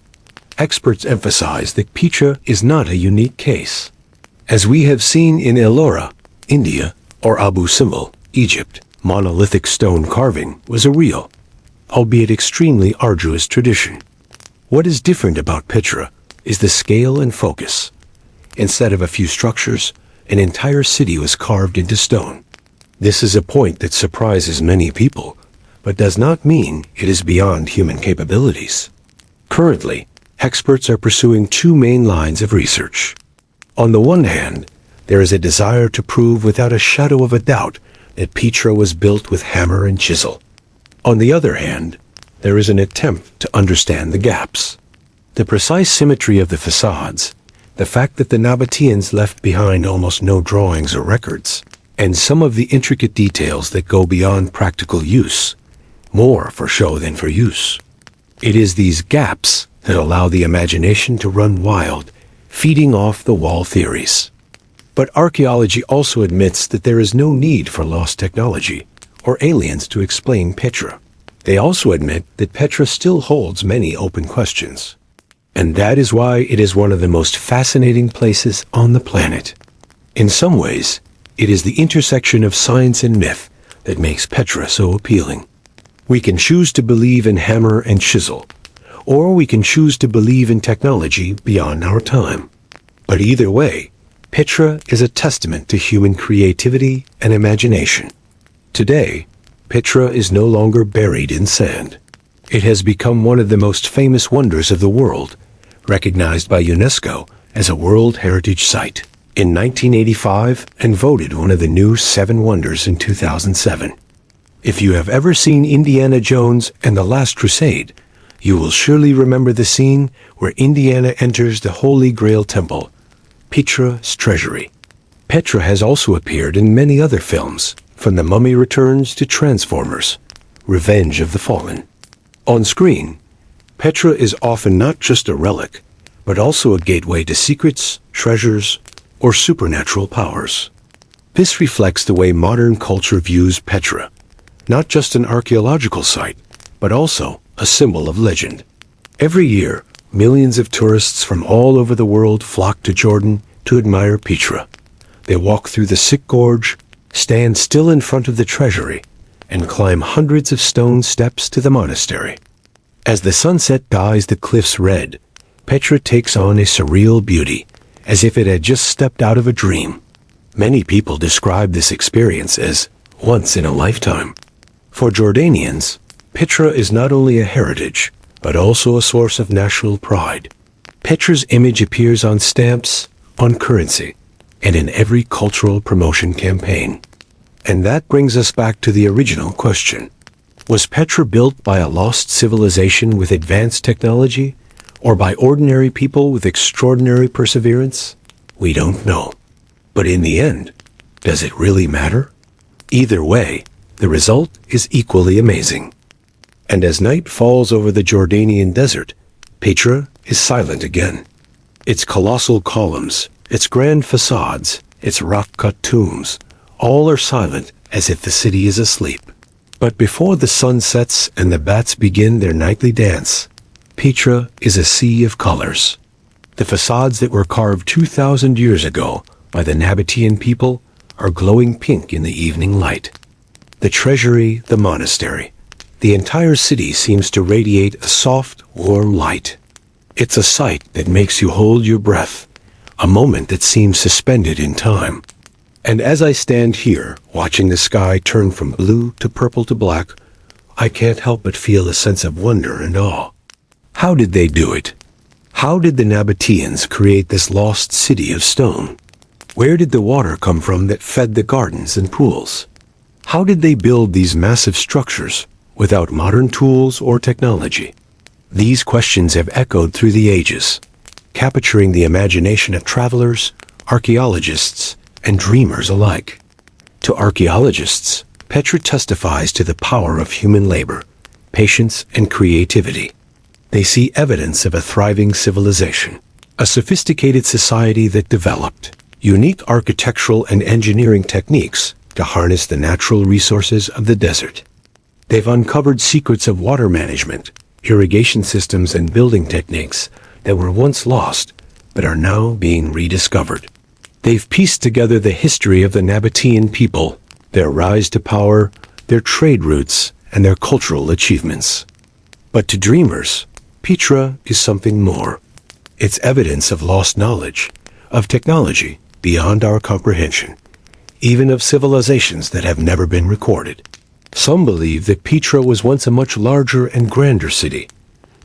A: experts emphasize that Petra is not a unique case. As we have seen in Ellora, India, or Abu Simbel, Egypt, monolithic stone carving was a real, albeit extremely arduous tradition. What is different about Petra is the scale and focus. Instead of a few structures, an entire city was carved into stone. This is a point that surprises many people, but does not mean it is beyond human capabilities. Currently, experts are pursuing two main lines of research. On the one hand, there is a desire to prove without a shadow of a doubt that Petra was built with hammer and chisel. On the other hand, there is an attempt to understand the gaps. The precise symmetry of the facades, the fact that the Nabataeans left behind almost no drawings or records, and some of the intricate details that go beyond practical use, more for show than for use. It is these gaps that allow the imagination to run wild, feeding off the wall theories. But archaeology also admits that there is no need for lost technology or aliens to explain Petra. They also admit that Petra still holds many open questions. And that is why it is one of the most fascinating places on the planet. In some ways, it is the intersection of science and myth that makes Petra so appealing. We can choose to believe in hammer and chisel, or we can choose to believe in technology beyond our time. But either way, Petra is a testament to human creativity and imagination. Today, Petra is no longer buried in sand. It has become one of the most famous wonders of the world, recognized by UNESCO as a World Heritage Site in 1985 and voted one of the new 7 wonders in 2007. If you have ever seen Indiana Jones and the Last Crusade, you will surely remember the scene where Indiana enters the Holy Grail Temple, Petra's Treasury. Petra has also appeared in many other films, from The Mummy Returns to Transformers, Revenge of the Fallen. On screen, Petra is often not just a relic, but also a gateway to secrets, treasures, or supernatural powers. This reflects the way modern culture views Petra, not just an archaeological site, but also a symbol of legend. Every year, millions of tourists from all over the world flock to Jordan to admire Petra. They walk through the Sick Gorge, stand still in front of the Treasury, and climb hundreds of stone steps to the Monastery. As the sunset dyes the cliffs red, Petra takes on a surreal beauty, as if it had just stepped out of a dream. Many people describe this experience as once in a lifetime. For Jordanians, Petra is not only a heritage, but also a source of national pride. Petra's image appears on stamps, on currency, and in every cultural promotion campaign. And that brings us back to the original question. Was Petra built by a lost civilization with advanced technology, or by ordinary people with extraordinary perseverance? We don't know. But in the end, does it really matter? Either way, the result is equally amazing. And as night falls over the Jordanian desert, Petra is silent again. Its colossal columns, its grand facades, its rock-cut tombs, all are silent as if the city is asleep. But before the sun sets and the bats begin their nightly dance, Petra is a sea of colors. The facades that were carved 2,000 years ago by the Nabataean people are glowing pink in the evening light. The Treasury, the Monastery, the entire city seems to radiate a soft, warm light. It's a sight that makes you hold your breath, a moment that seems suspended in time. And as I stand here, watching the sky turn from blue to purple to black, I can't help but feel a sense of wonder and awe. How did they do it? How did the Nabataeans create this lost city of stone? Where did the water come from that fed the gardens and pools? How did they build these massive structures without modern tools or technology? These questions have echoed through the ages, capturing the imagination of travelers, archaeologists, and dreamers alike. To archaeologists, Petra testifies to the power of human labor, patience, and creativity. They see evidence of a thriving civilization, a sophisticated society that developed unique architectural and engineering techniques to harness the natural resources of the desert. They've uncovered secrets of water management, irrigation systems, and building techniques that were once lost but are now being rediscovered. They've pieced together the history of the Nabataean people, their rise to power, their trade routes, and their cultural achievements. But to dreamers, Petra is something more. It's evidence of lost knowledge, of technology beyond our comprehension, even of civilizations that have never been recorded. Some believe that Petra was once a much larger and grander city,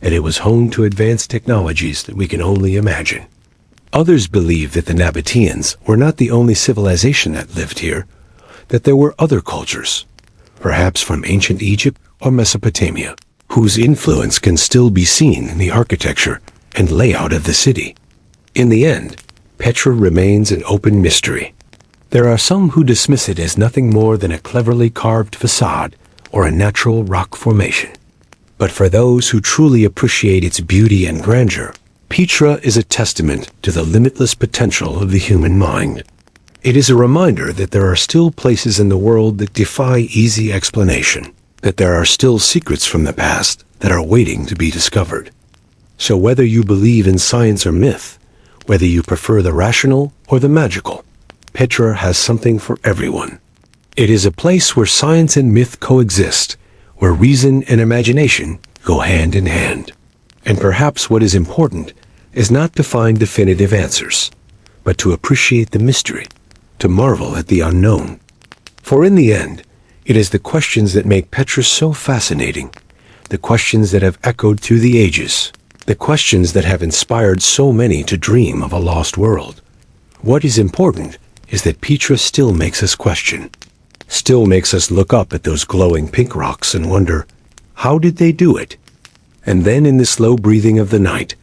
A: and it was home to advanced technologies that we can only imagine. Others believe that the Nabataeans were not the only civilization that lived here, that there were other cultures, perhaps from ancient Egypt or Mesopotamia, whose influence can still be seen in the architecture and layout of the city. In the end, Petra remains an open mystery. There are some who dismiss it as nothing more than a cleverly carved facade or a natural rock formation. But for those who truly appreciate its beauty and grandeur, Petra is a testament to the limitless potential of the human mind. It is a reminder that there are still places in the world that defy easy explanation, that there are still secrets from the past that are waiting to be discovered. So whether you believe in science or myth, whether you prefer the rational or the magical, Petra has something for everyone. It is a place where science and myth coexist, where reason and imagination go hand in hand. And perhaps what is important is not to find definitive answers, but to appreciate the mystery, to marvel at the unknown. For in the end, it is the questions that make Petra so fascinating, the questions that have echoed through the ages, the questions that have inspired so many to dream of a lost world. What is important is that Petra still makes us question, still makes us look up at those glowing pink rocks and wonder, how did they do it? And then in the slow breathing of the night,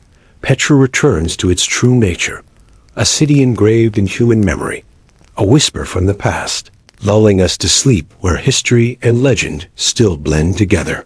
A: Petra returns to its true nature, a city engraved in human memory, a whisper from the past, lulling us to sleep where history and legend still blend together.